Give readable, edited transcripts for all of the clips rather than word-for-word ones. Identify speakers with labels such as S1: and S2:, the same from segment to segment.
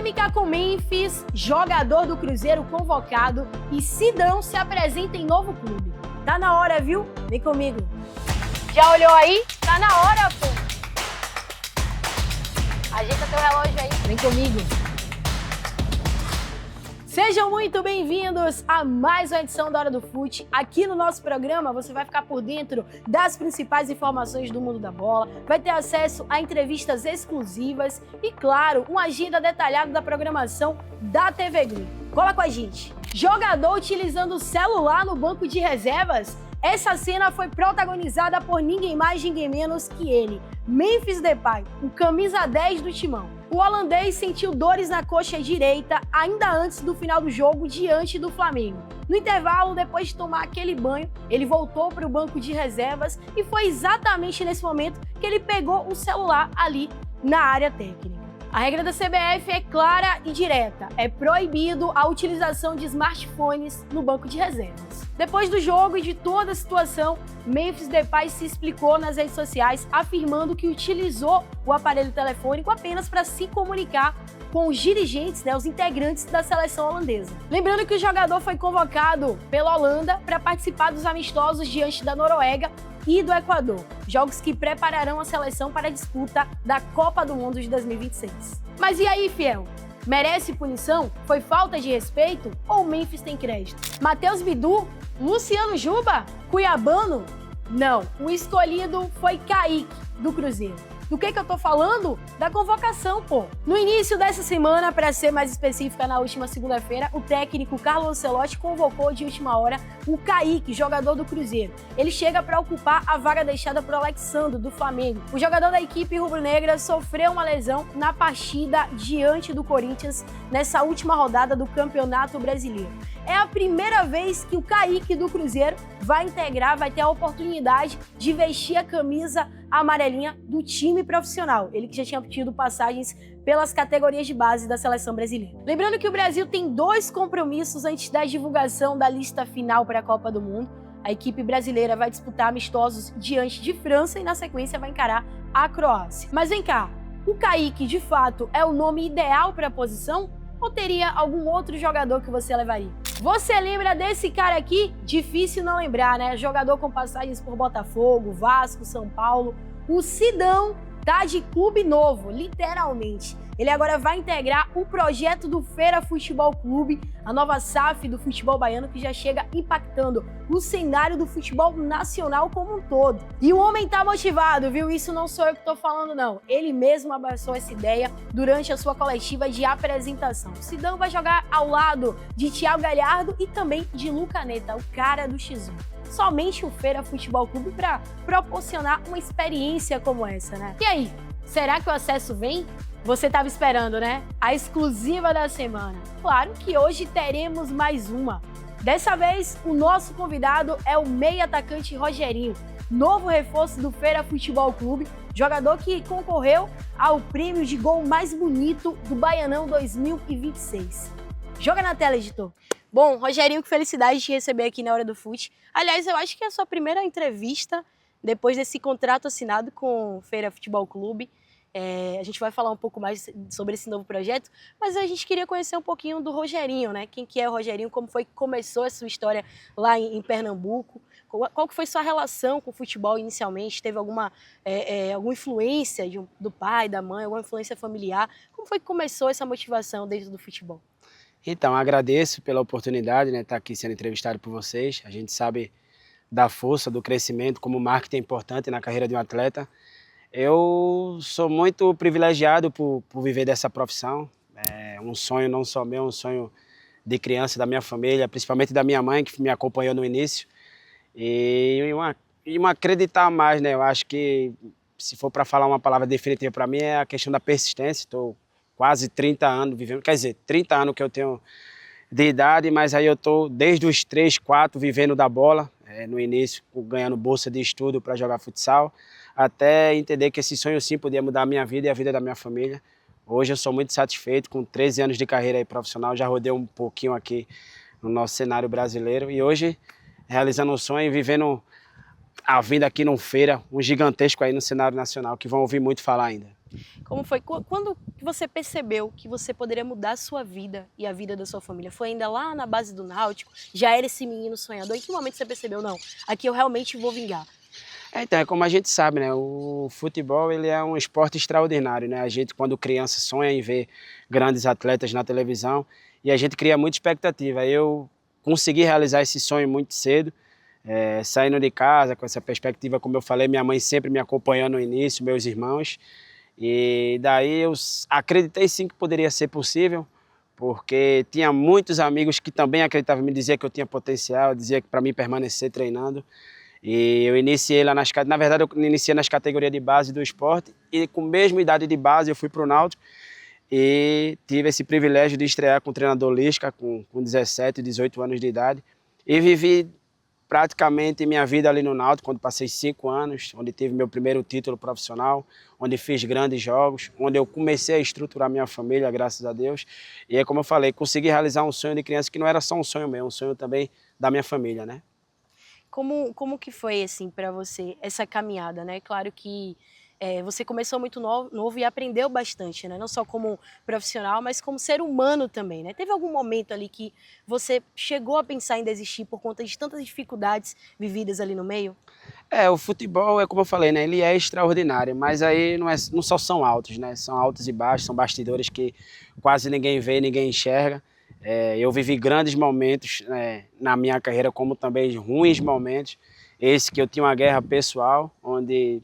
S1: Polêmica com Memphis, jogador do Cruzeiro convocado e Sidão se apresenta em novo clube. Tá na hora, viu? Vem comigo. Já olhou aí? Tá na hora, pô. Ajeita teu relógio aí. Vem comigo. Sejam muito bem-vindos a mais uma edição da Hora do Fute. Aqui no nosso programa você vai ficar por dentro das principais informações do mundo da bola, vai ter acesso a entrevistas exclusivas e, claro, uma agenda detalhada da programação da TV Green. Cola com a gente. Jogador utilizando o celular no banco de reservas? Essa cena foi protagonizada por ninguém mais, ninguém menos que ele, Memphis Depay, o camisa 10 do Timão. O holandês sentiu dores na coxa direita ainda antes do final do jogo diante do Flamengo. No intervalo, depois de tomar aquele banho, ele voltou para o banco de reservas e foi exatamente nesse momento que ele pegou o celular ali na área técnica. A regra da CBF é clara e direta, é proibido a utilização de smartphones no banco de reservas. Depois do jogo e de toda a situação, Memphis Depay se explicou nas redes sociais, afirmando que utilizou o aparelho telefônico apenas para se comunicar com os dirigentes, os integrantes da seleção holandesa. Lembrando que o jogador foi convocado pela Holanda para participar dos amistosos diante da Noruega e do Equador, jogos que prepararão a seleção para a disputa da Copa do Mundo de 2026. Mas e aí, fiel? Merece punição? Foi falta de respeito? Ou o Memphis tem crédito? Matheus Bidu? Luciano Juba? Cuiabano? Não, o escolhido foi Kaique, do Cruzeiro. Do que eu tô falando? Da convocação, pô. No início dessa semana, para ser mais específica, na última segunda-feira, o técnico Carlo Ancelotti convocou de última hora o Kaique, jogador do Cruzeiro. Ele chega para ocupar a vaga deixada por Alexandro, do Flamengo. O jogador da equipe rubro-negra sofreu uma lesão na partida diante do Corinthians nessa última rodada do Campeonato Brasileiro. É a primeira vez que o Kaique do Cruzeiro vai ter a oportunidade de vestir a camisa amarelinha do time profissional. Ele que já tinha tido passagens pelas categorias de base da seleção brasileira. Lembrando que o Brasil tem 2 compromissos antes da divulgação da lista final para a Copa do Mundo. A equipe brasileira vai disputar amistosos diante de França e na sequência vai encarar a Croácia. Mas vem cá, o Kaique de fato é o nome ideal para a posição? Ou teria algum outro jogador que você levaria? Você lembra desse cara aqui? Difícil não lembrar, né? Jogador com passagens por Botafogo, Vasco, São Paulo. O Sidão tá de clube novo, literalmente. Ele agora vai integrar o projeto do Feira Futebol Clube, a nova SAF do futebol baiano que já chega impactando o cenário do futebol nacional como um todo. E o homem tá motivado, viu? Isso não sou eu que tô falando, não. Ele mesmo abraçou essa ideia durante a sua coletiva de apresentação. O Sidão vai jogar ao lado de Thiago Galhardo e também de Luca Neta, o cara do X1. Somente o Feira Futebol Clube para proporcionar uma experiência como essa, né? E aí, será que o acesso vem? Você estava esperando, né? A exclusiva da semana. Claro que hoje teremos mais uma. Dessa vez, o nosso convidado é o meia atacante Rogerinho, novo reforço do Feira Futebol Clube, jogador que concorreu ao prêmio de gol mais bonito do Baianão 2026. Joga na tela, editor. Bom, Rogerinho, que felicidade de te receber aqui na Hora do Fute. Aliás, eu acho que é a sua primeira entrevista depois desse contrato assinado com o Feira Futebol Clube. A gente vai falar um pouco mais sobre esse novo projeto, mas a gente queria conhecer um pouquinho do Rogerinho, né? Quem que é o Rogerinho, como foi que começou a sua história lá em Pernambuco, qual que foi sua relação com o futebol inicialmente, teve alguma influência do pai, da mãe, alguma influência familiar, como foi que começou essa motivação dentro do futebol?
S2: Então, agradeço pela oportunidade, né, estar aqui sendo entrevistado por vocês. A gente sabe da força, do crescimento, como o marketing é importante na carreira de um atleta. Eu sou muito privilegiado por viver dessa profissão. É um sonho não só meu, um sonho de criança, da minha família, principalmente da minha mãe, que me acompanhou no início. E uma acreditar mais, né? Eu acho que, se for para falar uma palavra definitiva para mim, é a questão da persistência. Estou quase 30 anos vivendo, quer dizer, 30 anos que eu tenho de idade, mas aí eu estou desde os 3, 4 vivendo da bola. No início ganhando bolsa de estudo para jogar futsal, até entender que esse sonho sim podia mudar a minha vida e a vida da minha família. Hoje eu sou muito satisfeito, com 13 anos de carreira aí profissional, já rodei um pouquinho aqui no nosso cenário brasileiro e hoje realizando um sonho e vivendo a vida aqui num Feira, um gigantesco aí no cenário nacional, que vão ouvir muito falar ainda.
S1: Como foi? Quando que você percebeu que você poderia mudar a sua vida e a vida da sua família? Foi ainda lá na base do Náutico? Já era esse menino sonhador? Em que momento você percebeu, não, aqui eu realmente vou vingar?
S2: Então, é como a gente sabe, né? O futebol ele é um esporte extraordinário, né? A gente, quando criança, sonha em ver grandes atletas na televisão e a gente cria muita expectativa. Eu consegui realizar esse sonho muito cedo, saindo de casa com essa perspectiva, como eu falei, minha mãe sempre me acompanhou no início, meus irmãos. E daí eu acreditei sim que poderia ser possível, porque tinha muitos amigos que também acreditavam, me diziam que eu tinha potencial, dizia que para mim permanecer treinando. E eu iniciei lá na verdade eu iniciei nas categorias de base do esporte e com a mesma idade de base eu fui para o Náutico e tive esse privilégio de estrear com o treinador Lisca com 17, 18 anos de idade e vivi praticamente minha vida ali no Náutico, quando passei 5 anos, onde tive meu primeiro título profissional, onde fiz grandes jogos, onde eu comecei a estruturar minha família, graças a Deus. E é como eu falei, consegui realizar um sonho de criança que não era só um sonho meu, um sonho também da minha família, né?
S1: Como que foi, assim, para você essa caminhada, né? Claro que você começou muito novo e aprendeu bastante, né? Não só como profissional, mas como ser humano também, né? Teve algum momento ali que você chegou a pensar em desistir por conta de tantas dificuldades vividas ali no meio?
S2: O futebol é como eu falei, né? Ele é extraordinário, mas aí não só são altos, né? São altos e baixos, são bastidores que quase ninguém vê, ninguém enxerga. Eu vivi grandes momentos, né, na minha carreira, como também ruins momentos. Esse que eu tinha uma guerra pessoal, onde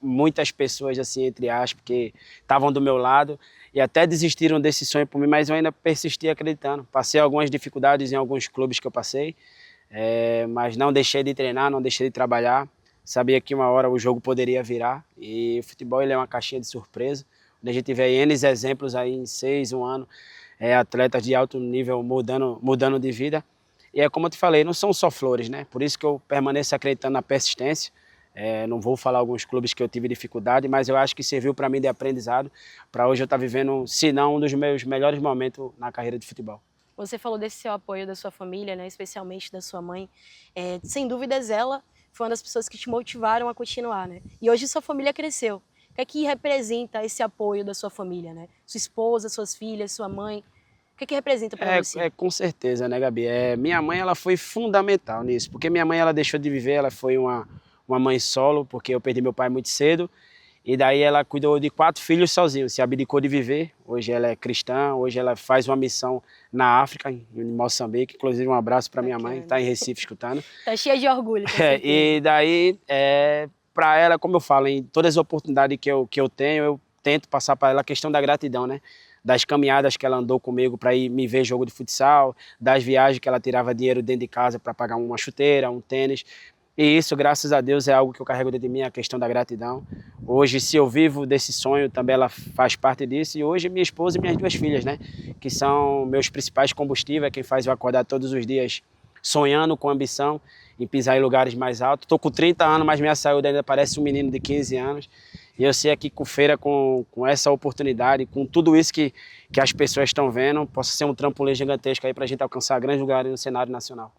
S2: muitas pessoas, assim, entre aspas, que estavam do meu lado e até desistiram desse sonho por mim, mas eu ainda persisti acreditando. Passei algumas dificuldades em alguns clubes que eu passei, mas não deixei de treinar, não deixei de trabalhar. Sabia que uma hora o jogo poderia virar e o futebol ele é uma caixinha de surpresa. Onde a gente vê N exemplos aí em 6, um ano, atletas de alto nível mudando de vida. E é como eu te falei, não são só flores, né? Por isso que eu permaneço acreditando na persistência. Não vou falar alguns clubes que eu tive dificuldade, mas eu acho que serviu para mim de aprendizado, para hoje eu estar vivendo, se não, um dos meus melhores momentos na carreira de futebol.
S1: Você falou desse seu apoio da sua família, né? Especialmente da sua mãe. Sem dúvidas, ela foi uma das pessoas que te motivaram a continuar, né? E hoje sua família cresceu. O que é que representa esse apoio da sua família, né? Sua esposa, suas filhas, sua mãe. O que é que representa para você?
S2: Com certeza, né, Gabi? Minha mãe ela foi fundamental nisso, porque minha mãe ela deixou de viver, ela foi uma mãe solo, porque eu perdi meu pai muito cedo, e daí ela cuidou de 4 filhos sozinha, se abdicou de viver. Hoje ela é cristã, hoje ela faz uma missão na África, em Moçambique. Inclusive um abraço para minha mãe, que está em Recife escutando.
S1: Tá cheia de orgulho, com certeza.
S2: E daí, para ela, como eu falo, em todas as oportunidades que eu tenho, eu tento passar para ela a questão da gratidão, né? Das caminhadas que ela andou comigo para ir me ver jogo de futsal, das viagens que ela tirava dinheiro dentro de casa para pagar uma chuteira, um tênis. E isso, graças a Deus, é algo que eu carrego dentro de mim, a questão da gratidão. Hoje, se eu vivo desse sonho, também ela faz parte disso. E hoje, minha esposa e minhas 2 filhas, né? Que são meus principais combustíveis, quem faz eu acordar todos os dias sonhando com ambição em pisar em lugares mais altos. Estou com 30 anos, mas minha saúde ainda parece um menino de 15 anos. E eu sei aqui com Feira, com essa oportunidade, com tudo isso que as pessoas estão vendo, possa ser um trampolim gigantesco aí para a gente alcançar grandes lugares no cenário nacional.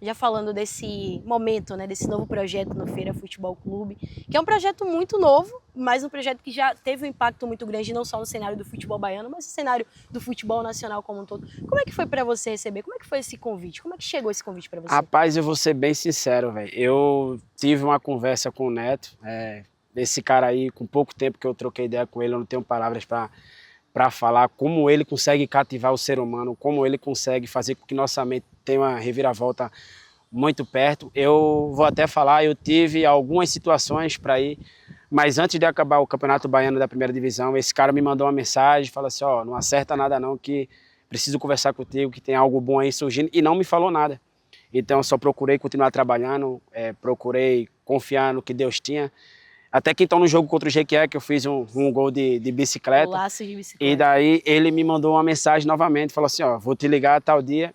S1: Já falando desse momento, né, desse novo projeto no Feira Futebol Clube, que é um projeto muito novo, mas um projeto que já teve um impacto muito grande, não só no cenário do futebol baiano, mas no cenário do futebol nacional como um todo. Como é que foi para você receber? Como é que foi esse convite? Como é que chegou esse convite para você?
S2: Rapaz, eu vou ser bem sincero, velho. Eu tive uma conversa com o Neto, esse cara aí, com pouco tempo que eu troquei ideia com ele, eu não tenho palavras para falar como ele consegue cativar o ser humano, como ele consegue fazer com que nossa mente tenha uma reviravolta muito perto. Eu vou até falar, eu tive algumas situações para ir, mas antes de acabar o Campeonato Baiano da Primeira Divisão, esse cara me mandou uma mensagem, falou assim, não acerta nada não, que preciso conversar contigo, que tem algo bom aí surgindo, e não me falou nada. Então eu só procurei continuar trabalhando, procurei confiar no que Deus tinha. Até que então no jogo contra o Jequié, que eu fiz um gol de bicicleta.
S1: Laço de bicicleta.
S2: E daí ele me mandou uma mensagem novamente, falou assim, vou te ligar tal dia.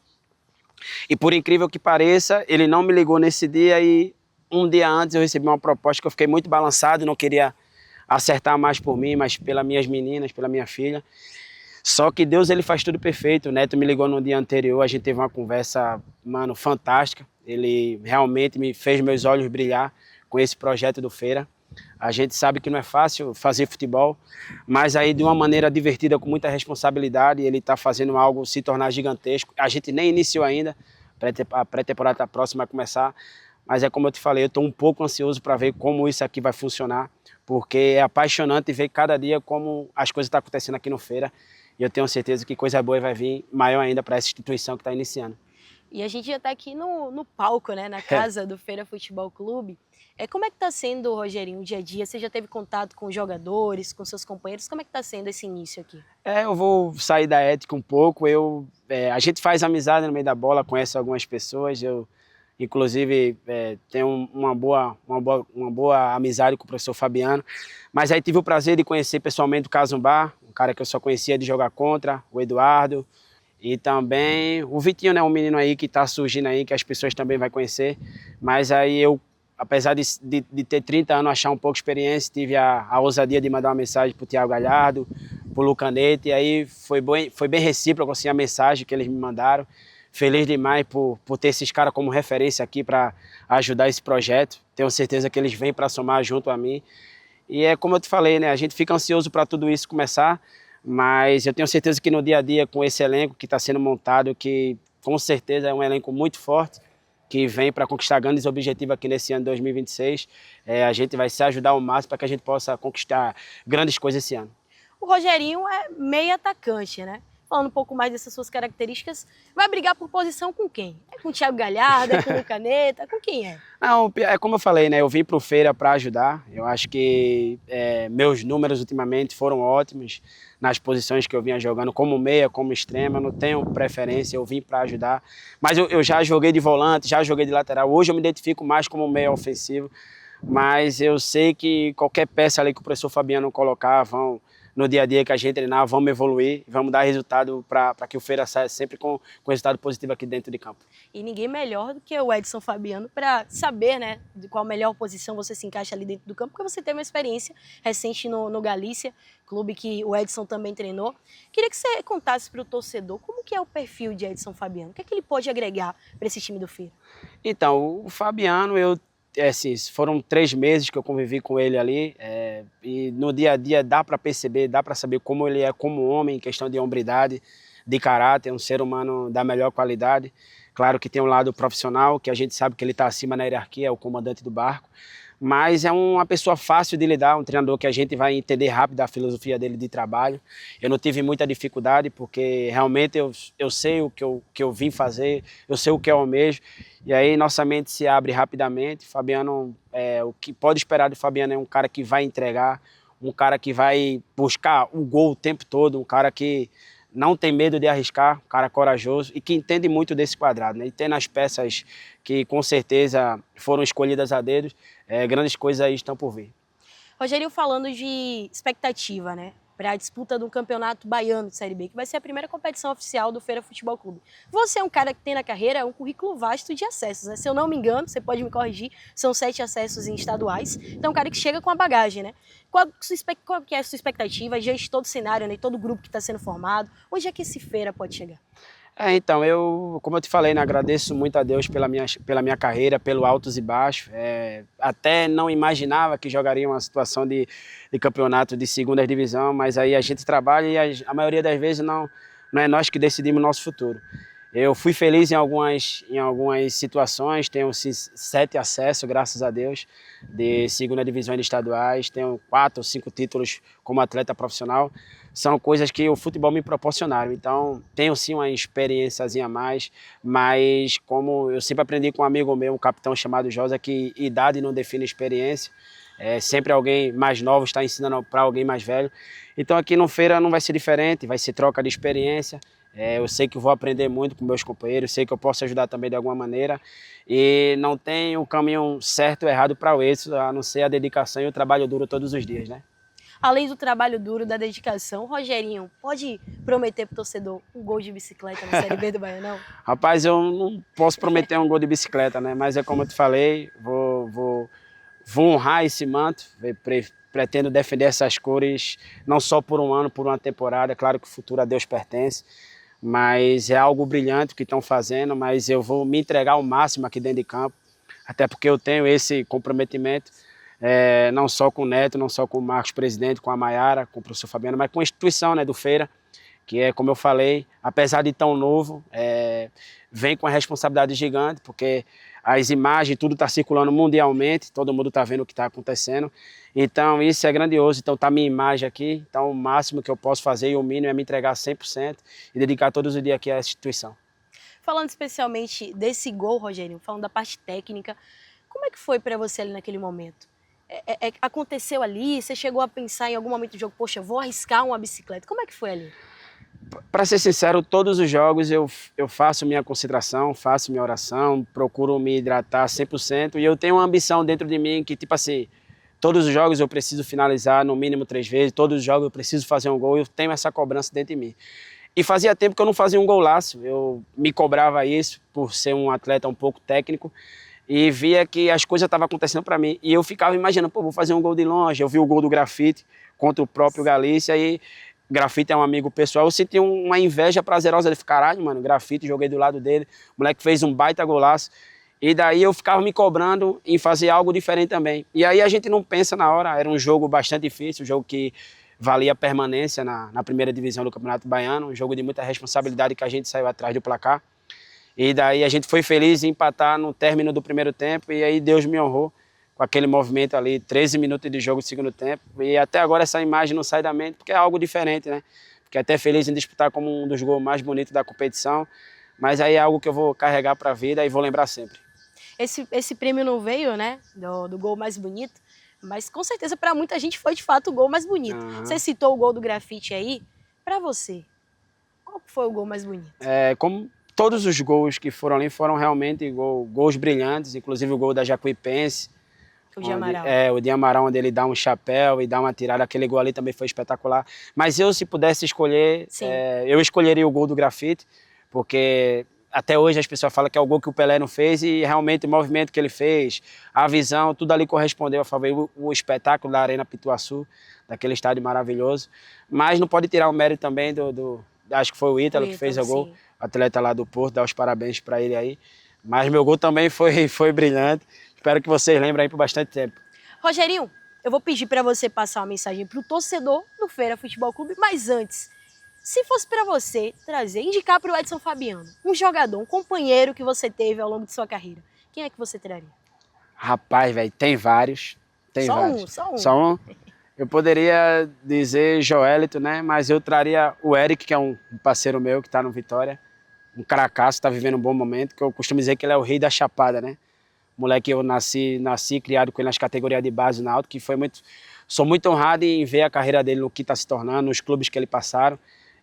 S2: E por incrível que pareça, ele não me ligou nesse dia e um dia antes eu recebi uma proposta que eu fiquei muito balançado, não queria acertar mais por mim, mas pelas minhas meninas, pela minha filha. Só que Deus ele faz tudo perfeito. O Neto me ligou no dia anterior, a gente teve uma conversa, fantástica. Ele realmente me fez meus olhos brilhar com esse projeto do Feira. A gente sabe que não é fácil fazer futebol, mas aí de uma maneira divertida, com muita responsabilidade, ele está fazendo algo se tornar gigantesco. A gente nem iniciou ainda, a pré-temporada tá próxima a começar, mas é como eu te falei, eu estou um pouco ansioso para ver como isso aqui vai funcionar, porque é apaixonante ver cada dia como as coisas estão acontecendo aqui no Feira, e eu tenho certeza que coisa boa vai vir maior ainda para essa instituição que está iniciando.
S1: E a gente já está aqui no palco, né, na casa do Feira Futebol Clube. Como é que está sendo, Rogerinho, o dia a dia? Você já teve contato com os jogadores, com seus companheiros? Como é que está sendo esse início aqui?
S2: Eu vou sair da ética um pouco. A gente faz amizade no meio da bola, conhece algumas pessoas. Eu, inclusive, tenho uma boa amizade com o professor Fabiano. Mas aí tive o prazer de conhecer pessoalmente o Casumbá, um cara que eu só conhecia de jogar contra, o Eduardo. E também o Vitinho, né, um menino aí que está surgindo aí, que as pessoas também vão conhecer. Mas aí eu, apesar de ter 30 anos, achar um pouco de experiência, tive a ousadia de mandar uma mensagem para o Thiago Galhardo, para o Lucanete, e aí foi bem recíproco assim, a mensagem que eles me mandaram. Feliz demais por ter esses caras como referência aqui para ajudar esse projeto. Tenho certeza que eles vêm para somar junto a mim. E é como eu te falei, né, a gente fica ansioso para tudo isso começar, mas eu tenho certeza que no dia a dia, com esse elenco que está sendo montado, que com certeza é um elenco muito forte, que vem para conquistar grandes objetivos aqui nesse ano de 2026, a gente vai se ajudar ao máximo para que a gente possa conquistar grandes coisas esse ano.
S1: O Rogerinho é meio atacante, né? Falando um pouco mais dessas suas características, vai brigar por posição com quem? É com o Thiago Galhardo, é com o Lucaneta, com quem é?
S2: Não, é como eu falei, né? Eu vim para o Feira para ajudar. Eu acho que meus números ultimamente foram ótimos nas posições que eu vinha jogando, como meia, como extrema. Eu não tenho preferência, eu vim para ajudar. Mas eu já joguei de volante, já joguei de lateral. Hoje eu me identifico mais como meia ofensivo. Mas eu sei que qualquer peça ali que o professor Fabiano colocar, no dia a dia que a gente treinar, vamos evoluir, vamos dar resultado para que o Feira saia sempre com resultado positivo aqui dentro de campo.
S1: E ninguém melhor do que o Edson Fabiano para saber, né, de qual melhor posição você se encaixa ali dentro do campo, porque você teve uma experiência recente no Galícia, clube que o Edson também treinou. Queria que você contasse para o torcedor como que é o perfil de Edson Fabiano, o que é que ele pode agregar para esse time do Feira?
S2: Então, o Fabiano, assim, foram 3 meses que eu convivi com ele ali, e no dia a dia dá para perceber, dá para saber como ele é como homem, em questão de hombridade, de caráter, um ser humano da melhor qualidade. Claro que tem um lado profissional, que a gente sabe que ele está acima na hierarquia, é o comandante do barco, mas é uma pessoa fácil de lidar, um treinador que a gente vai entender rápido a filosofia dele de trabalho. Eu não tive muita dificuldade, porque realmente eu sei o que eu vim fazer, eu sei o que eu almejo, e aí nossa mente se abre rapidamente. Fabiano, o que pode esperar de Fabiano é um cara que vai entregar, um cara que vai buscar o gol o tempo todo, um cara que não tem medo de arriscar, um cara corajoso e que entende muito desse quadrado, né? E tem nas peças que com certeza foram escolhidas a dedo, grandes coisas aí estão por vir.
S1: Rogerinho, falando de expectativa, né, para a disputa do Campeonato Baiano de Série B, que vai ser a primeira competição oficial do Feira Futebol Clube. Você é um cara que tem na carreira um currículo vasto de acessos, né? Se eu não me engano, você pode me corrigir, são 7 acessos em estaduais. Então, é um cara que chega com a bagagem, né? Qual que é a sua expectativa diante de todo o cenário, né, todo o grupo que está sendo formado? Onde é que esse Feira pode chegar?
S2: Então, como eu te falei, né, agradeço muito a Deus pela minha carreira, pelo altos e baixos. Até não imaginava que jogaria uma situação de campeonato de segunda divisão, mas aí a gente trabalha e a maioria das vezes não é nós que decidimos o nosso futuro. Eu fui feliz em algumas situações, tenho 7 acessos, graças a Deus, de segunda divisão de estaduais, tenho 4 ou 5 títulos como atleta profissional. São coisas que o futebol me proporcionaram, então tenho sim uma experiênciazinha a mais, mas como eu sempre aprendi com um amigo meu, um capitão chamado Josa, que idade não define experiência, sempre alguém mais novo está ensinando para alguém mais velho. Então aqui no Feira não vai ser diferente, vai ser troca de experiência. Eu sei que vou aprender muito com meus companheiros, sei que eu posso ajudar também de alguma maneira e não tem um caminho certo ou errado para o êxito, a não ser a dedicação e o trabalho duro todos os dias, né?
S1: Além do trabalho duro, da dedicação, Rogerinho, pode prometer para o torcedor um gol de bicicleta na Série B do Baianão?
S2: Rapaz, eu não posso prometer um gol de bicicleta, né? Mas é como eu te falei, vou honrar esse manto, pretendo defender essas cores não só por um ano, por uma temporada. Claro que o futuro a Deus pertence, mas é algo brilhante que estão fazendo, mas eu vou me entregar ao máximo aqui dentro de campo, até porque eu tenho esse comprometimento. não só com o Neto, não só com o Marcos, presidente, com a Maiara, com o professor Fabiano, mas com a instituição, né, do Feira, que é, como eu falei, apesar de tão novo, vem com a responsabilidade gigante, porque as imagens, tudo está circulando mundialmente, todo mundo está vendo o que está acontecendo. Então, isso é grandioso. Então, está a minha imagem aqui. Então, o máximo que eu posso fazer e o mínimo é me entregar 100% e dedicar todos os dias aqui à instituição.
S1: Falando especialmente desse gol, Rogerinho, falando da parte técnica, como é que foi para você ali naquele momento? Aconteceu ali? Você chegou a pensar em algum momento do jogo, poxa, vou arriscar uma bicicleta? Como é que foi ali?
S2: Para ser sincero, todos os jogos eu faço minha concentração, faço minha oração, procuro me hidratar 100% e eu tenho uma ambição dentro de mim que, tipo assim, todos os jogos eu preciso finalizar no mínimo 3 vezes, todos os jogos eu preciso fazer um gol, eu tenho essa cobrança dentro de mim. E fazia tempo que eu não fazia um golaço, eu me cobrava isso por ser um atleta um pouco técnico e via que as coisas estavam acontecendo para mim. E eu ficava imaginando, pô, vou fazer um gol de longe, eu vi o gol do Grafite contra o próprio Galícia e Grafite é um amigo pessoal, eu senti uma inveja prazerosa, ele falou, caralho, mano, Grafite, joguei do lado dele, o moleque fez um baita golaço, e daí eu ficava me cobrando em fazer algo diferente também. E aí a gente não pensa na hora, era um jogo bastante difícil, um jogo que valia permanência na primeira divisão do Campeonato Baiano, um jogo de muita responsabilidade que a gente saiu atrás do placar, e daí a gente foi feliz em empatar no término do primeiro tempo, e aí Deus me honrou com aquele movimento ali, 13 minutos de jogo no segundo tempo. E até agora essa imagem não sai da mente, porque é algo diferente, né? Fiquei até feliz em disputar como um dos gols mais bonitos da competição, mas aí é algo que eu vou carregar para a vida e vou lembrar sempre.
S1: Esse prêmio não veio, né, do gol mais bonito, mas com certeza para muita gente foi de fato o gol mais bonito.
S2: Uhum.
S1: Você citou o gol do Grafite aí, para você, qual foi o gol mais bonito?
S2: Como todos os gols que foram ali foram realmente gols brilhantes, inclusive o gol da Jacuipense,
S1: O de Amaral.
S2: O de Amaral, onde ele dá um chapéu e dá uma tirada, aquele gol ali também foi espetacular. Mas eu, se pudesse escolher, eu escolheria o gol do Grafite, porque até hoje as pessoas falam que é o gol que o Pelé não fez e realmente o movimento que ele fez, a visão, tudo ali correspondeu a favor. O espetáculo da Arena Pituaçu, daquele estádio maravilhoso. Mas não pode tirar o mérito também acho que foi o Ítalo que fez o gol, atleta lá do Porto, dar os parabéns para ele aí. Mas meu gol também foi brilhante. Espero que vocês lembrem aí por bastante tempo.
S1: Rogerinho, eu vou pedir para você passar uma mensagem para o torcedor do Feira Futebol Clube, mas antes, se fosse para você indicar para o Edson Fabiano, um jogador, um companheiro que você teve ao longo de sua carreira, quem é que você traria?
S2: Rapaz, velho, tem vários.
S1: Só um.
S2: Só um? Eu poderia dizer Joelito, né? Mas eu traria o Eric, que é um parceiro meu que está no Vitória, um cracaço, está vivendo um bom momento, que eu costumo dizer que ele é o rei da chapada, né? Moleque, eu nasci criado com ele nas categorias de base na Náutico, que sou muito honrado em ver a carreira dele no que está se tornando, nos clubes que ele passaram,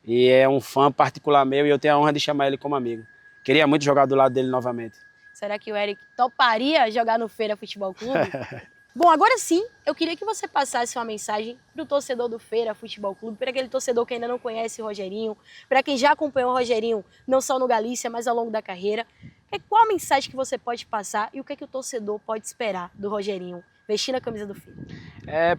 S2: e é um fã particular meu e eu tenho a honra de chamar ele como amigo. Queria muito jogar do lado dele novamente.
S1: Será que o Eric toparia jogar no Feira Futebol Clube? Bom, agora sim, eu queria que você passasse uma mensagem para o torcedor do Feira Futebol Clube, para aquele torcedor que ainda não conhece o Rogerinho, para quem já acompanhou o Rogerinho, não só no Galícia, mas ao longo da carreira. Qual a mensagem que você pode passar e o que é que o torcedor pode esperar do Rogerinho vestindo a camisa do Feira?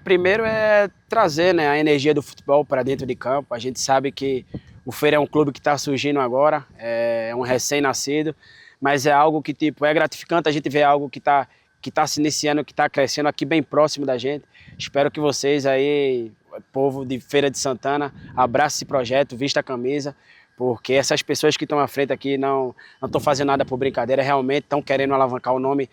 S2: Primeiro é trazer, né, a energia do futebol para dentro de campo. A gente sabe que o Feira é um clube que está surgindo agora, é um recém-nascido, mas é algo que é gratificante a gente ver algo que está se iniciando, que está crescendo aqui bem próximo da gente. Espero que vocês aí, povo de Feira de Santana, abracem esse projeto, vista a camisa, porque essas pessoas que estão à frente aqui não estão fazendo nada por brincadeira, realmente estão querendo alavancar o nome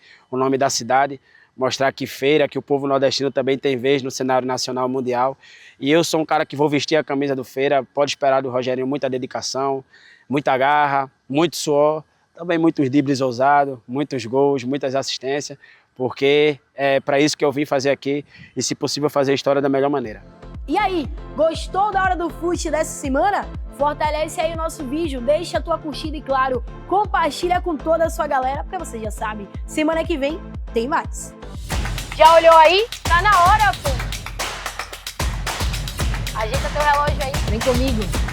S2: da cidade, mostrar que Feira, que o povo nordestino também tem vez no cenário nacional e mundial. E eu sou um cara que vou vestir a camisa do Feira, pode esperar do Rogerinho muita dedicação, muita garra, muito suor, também muitos dribles ousados, muitos gols, muitas assistências, porque é para isso que eu vim fazer aqui e, se possível, fazer a história da melhor maneira.
S1: E aí, gostou da Hora do Fute dessa semana? Fortalece aí o nosso vídeo, deixa a tua curtida e, claro, compartilha com toda a sua galera, porque você já sabe, semana que vem tem mais. Já olhou aí? Tá na hora, pô! Ajeita teu relógio aí. Vem comigo.